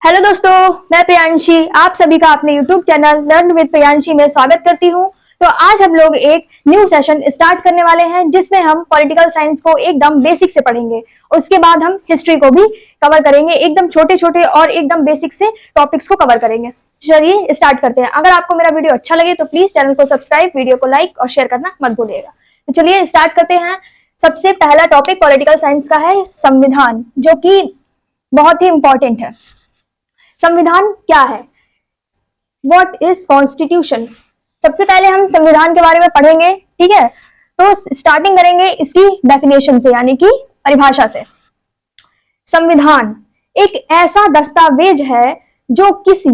Hello दोस्तों, मैं प्रियांशी आप सभी का अपने YouTube channel learn with Priyanshi में स्वागत करती हूँ। तो आज हम लोग एक न्यू सेशन स्टार्ट करने वाले हैं जिसमें हम पॉलिटिकल साइंस को एकदम बेसिक से पढ़ेंगे। उसके बाद हम हिस्ट्री को भी कवर करेंगे, एकदम छोटे छोटे और एकदम बेसिक से टॉपिक्स को कवर करेंगे। चलिए स्टार्ट करते हैं। अगर आपको मेरा वीडियो अच्छा लगे तो प्लीज चैनल को सब्सक्राइब, वीडियो को लाइक और शेयर करना मत भूलिएगा। तो चलिए स्टार्ट करते हैं। सबसे पहला टॉपिक पॉलिटिकल साइंस का है संविधान, जो कि बहुत ही इंपॉर्टेंट है। संविधान क्या है? What is constitution? सबसे पहले हम संविधान के बारे में पढ़ेंगे, ठीक है। तो स्टार्टिंग करेंगे इसकी डेफिनेशन से, यानी कि परिभाषा से। संविधान एक ऐसा दस्तावेज है जो किसी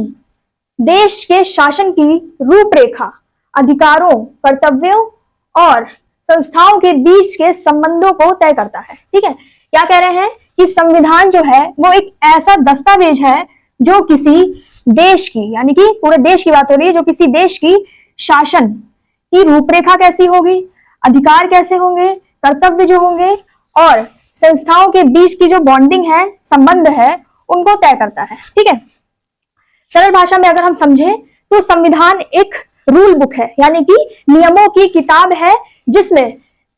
देश के शासन की रूपरेखा, अधिकारों, कर्तव्यों और संस्थाओं के बीच के संबंधों को तय करता है। ठीक है, क्या कह रहे हैं कि संविधान जो है वो एक ऐसा दस्तावेज है जो किसी देश की, यानी कि पूरे देश की बात हो रही है, जो किसी देश की शासन की रूपरेखा कैसी होगी, अधिकार कैसे होंगे, कर्तव्य जो होंगे और संस्थाओं के बीच की जो बॉन्डिंग है, संबंध है, उनको तय करता है। ठीक है, सरल भाषा में अगर हम समझें तो संविधान एक रूल बुक है, यानी कि नियमों की किताब है जिसमें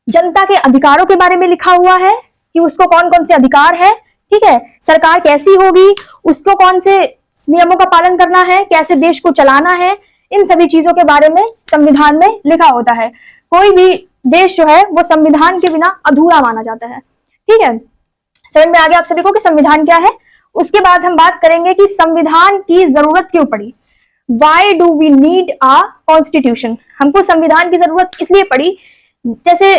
जनता के अधिकारों के बारे में लिखा हुआ है कि उसको कौन कौन से अधिकार है। ठीक है, सरकार कैसी होगी, उसको कौन से नियमों का पालन करना है, कैसे देश को चलाना है, इन सभी चीजों के बारे में संविधान में लिखा होता है। कोई भी देश जो है वो संविधान के बिना अधूरा माना जाता है। ठीक है, समझ में आ गया आप सभी को कि संविधान क्या है। उसके बाद हम बात करेंगे कि संविधान की जरूरत क्यों पड़ी। Why do we need a constitution? हमको संविधान की जरूरत इसलिए पड़ी, जैसे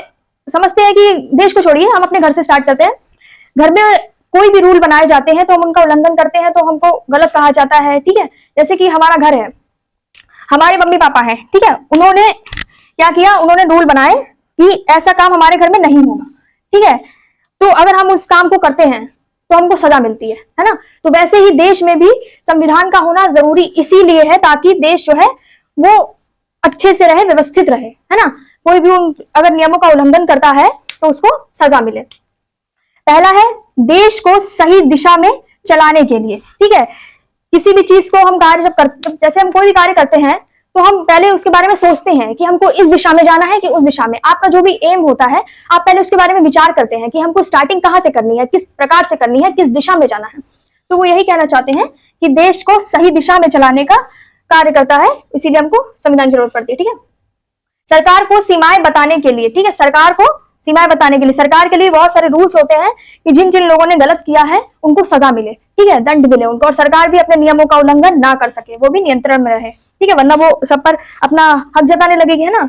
समझते हैं कि देश को छोड़िए, हम अपने घर से स्टार्ट करते हैं। घर में कोई भी रूल बनाए जाते हैं तो हम उनका उल्लंघन करते हैं तो हमको गलत कहा जाता है। ठीक है, जैसे कि हमारा घर है, हमारे मम्मी पापा हैं, ठीक है, उन्होंने क्या किया, उन्होंने रूल बनाए कि ऐसा काम हमारे घर में नहीं होगा। ठीक है, तो अगर हम उस काम को करते हैं तो हमको सजा मिलती है ना। तो वैसे ही देश में भी संविधान का होना जरूरी इसीलिए है ताकि देश जो है वो अच्छे से रहे, व्यवस्थित रहे, है ना। कोई भी अगर नियमों का उल्लंघन करता है तो उसको सजा मिले। पहला है देश को सही दिशा में चलाने के लिए। ठीक है, किसी भी चीज को हम कार्य जब करते, जैसे हम कोई भी कार्य करते हैं तो हम पहले उसके बारे में सोचते हैं कि हमको इस दिशा में जाना है कि उस दिशा में। आपका जो भी एम होता है आप पहले उसके बारे में विचार करते हैं कि हमको स्टार्टिंग कहाँ से करनी है, किस प्रकार से करनी है, किस दिशा में जाना है। तो वो यही कहना चाहते हैं कि देश को सही दिशा में चलाने का कार्य करता है, इसीलिए हमको संविधान की जरूरत पड़ती है। ठीक है, सरकार को सीमाएं बताने के लिए, ठीक है, सरकार को सीमाएं बताने के लिए सरकार के लिए बहुत सारे रूल्स होते हैं कि जिन जिन लोगों ने गलत किया है उनको सजा मिले, ठीक है, दंड मिले उनको, और सरकार भी अपने नियमों का उल्लंघन ना कर सके, वो भी नियंत्रण में रहे। ठीक है, वरना वो सब पर अपना हक जताने लगेगी, है ना।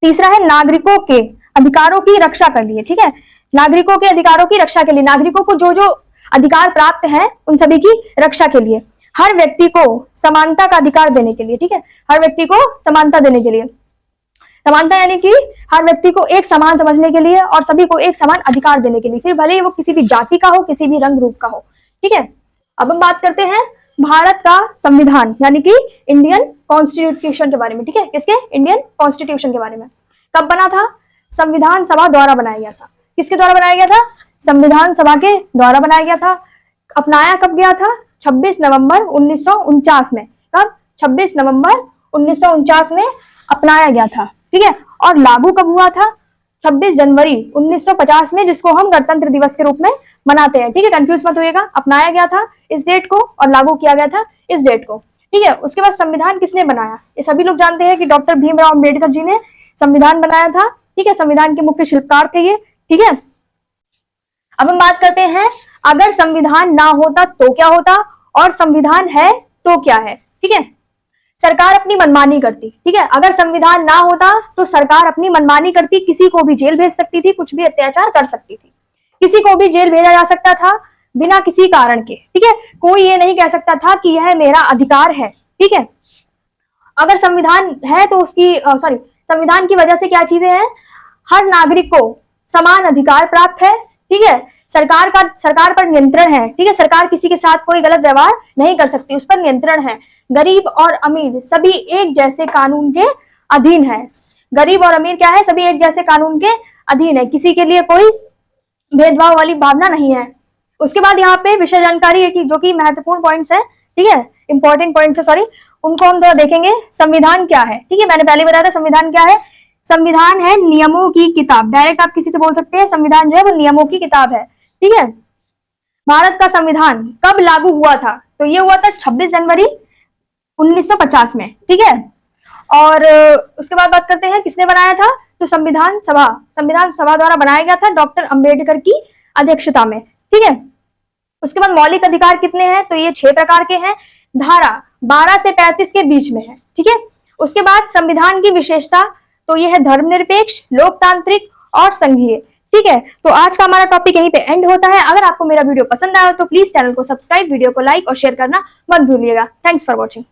तीसरा है नागरिकों के अधिकारों की रक्षा कर लिए। ठीक है, नागरिकों के अधिकारों की रक्षा के लिए, नागरिकों को जो जो अधिकार प्राप्त है उन सभी की रक्षा के लिए, हर व्यक्ति को समानता का अधिकार देने के लिए। ठीक है, हर व्यक्ति को समानता देने के लिए, समानता यानी कि हर व्यक्ति को एक समान समझने के लिए और सभी को एक समान अधिकार देने के लिए, फिर भले ही वो किसी भी जाति का हो, किसी भी रंग रूप का हो। ठीक है, अब हम बात करते हैं भारत का संविधान यानी कि इंडियन कॉन्स्टिट्यूशन के बारे में। ठीक है, किसके? इंडियन कॉन्स्टिट्यूशन के बारे में। कब बना था? संविधान सभा द्वारा बनाया गया था। किसके द्वारा बनाया गया था? संविधान सभा के द्वारा बनाया गया था। अपनाया कब गया था? 26 नवंबर 1949 में। कब? 26 नवंबर 1949 में अपनाया गया था। ठीक है, और लागू कब हुआ था? 26 जनवरी 1950 में, जिसको हम गणतंत्र दिवस के रूप में मनाते हैं। ठीक है, कंफ्यूज मत होइएगा, अपनाया गया था इस डेट को और लागू किया गया था इस डेट को। ठीक है, उसके बाद संविधान किसने बनाया? ये सभी लोग जानते हैं कि डॉक्टर भीमराव अम्बेडकर जी ने संविधान बनाया था। ठीक है, संविधान के मुख्य शिल्पकार थे ये। ठीक है, अब हम बात करते हैं अगर संविधान ना होता तो क्या होता और संविधान है तो क्या है। ठीक है, सरकार अपनी मनमानी करती। ठीक है, अगर संविधान ना होता तो सरकार अपनी मनमानी करती, किसी को भी जेल भेज सकती थी, कुछ भी अत्याचार कर सकती थी, किसी को भी जेल भेजा जा सकता था बिना किसी कारण के। ठीक है, कोई ये नहीं कह सकता था कि यह मेरा अधिकार है। ठीक है, अगर संविधान है तो उसकी संविधान की वजह से क्या चीजें हैं? हर नागरिक को समान अधिकार प्राप्त है। ठीक है, सरकार पर नियंत्रण है। ठीक है, सरकार किसी के साथ कोई गलत व्यवहार नहीं कर सकती, उस पर नियंत्रण है। गरीब और अमीर सभी एक जैसे कानून के अधीन है। गरीब और अमीर क्या है? सभी एक जैसे कानून के अधीन है, किसी के लिए कोई भेदभाव वाली भावना नहीं है। उसके बाद यहाँ पे विषय जानकारी है कि जो कि महत्वपूर्ण पॉइंट्स है, ठीक है, इंपॉर्टेंट पॉइंट्स है, सॉरी, उनको हम थोड़ा देखेंगे। संविधान क्या है, ठीक है, मैंने पहले बताया था संविधान क्या है। संविधान है नियमों की किताब। डायरेक्ट आप किसी से बोल सकते हैं संविधान जो है वो नियमों की किताब है, ठीक है। भारत का संविधान कब लागू हुआ था? तो ये हुआ था 26 जनवरी 1950 में, ठीक है। और उसके बाद बात करते हैं किसने बनाया था, तो संविधान सभा द्वारा बनाया गया था, डॉक्टर अंबेडकर की अध्यक्षता में, ठीक है। उसके बाद मौलिक अधिकार कितने हैं, तो ये 6 प्रकार के हैं। धारा 12 से 35 के बीच में है, ठीक है। उसके बाद संविधान की विशेषता, तो ये है धर्मनिरपेक्ष, लोकतांत्रिक और संघीय, ठीक है। तो आज का हमारा टॉपिक यहीं पे एंड होता है। अगर आपको मेरा वीडियो पसंद आया तो प्लीज चैनल को सब्सक्राइब, वीडियो को लाइक और शेयर करना मत भूलिएगा। Thanks for watching.